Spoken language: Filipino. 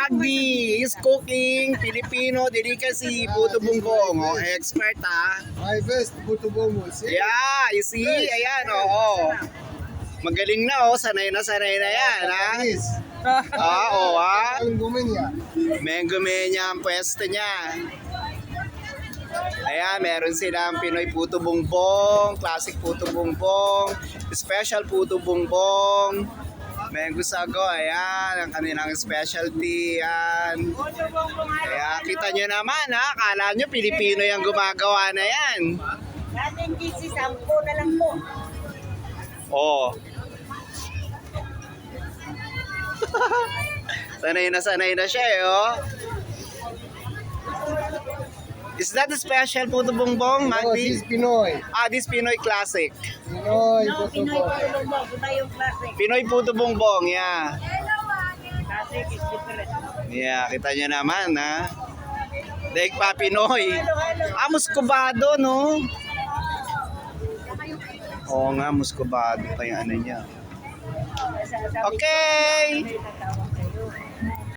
Magdi is cooking Filipino delicacy puto bumbong. Oh, expert ah. My best puto bongo. Yeah, you see? Ayan, oo. Magaling na, oh. Sanay na yan, ha? Yes. Oo, ha? Ang gumenya. Mengumenya ang pwesto niya. Ayan, meron silang Pinoy puto bumbong, classic puto bumbong, special puto bumbong, mango sago, ayan, ang kanilang specialty, yan. Kaya kita nyo naman, ha? Akala nyo Pilipino yung gumagawa na yan. Natin GC, 10 na lang po. Oh. sanay na siya, eh, oh. Is that a special puto bumbong, No, Magdi? this is Pinoy. Ah, this Pinoy classic. Pinoy No, puto Pinoy bongo. Pinoy mo. Iba yung classic. Pinoy puto bumbong, yeah. Classic is different. Yeah, kita nyo naman, ha? Daig pa Pinoy. Ah, muskobado, no? Oo nga, muskobado pa yung ano niya. Okay! May tatawag kayo.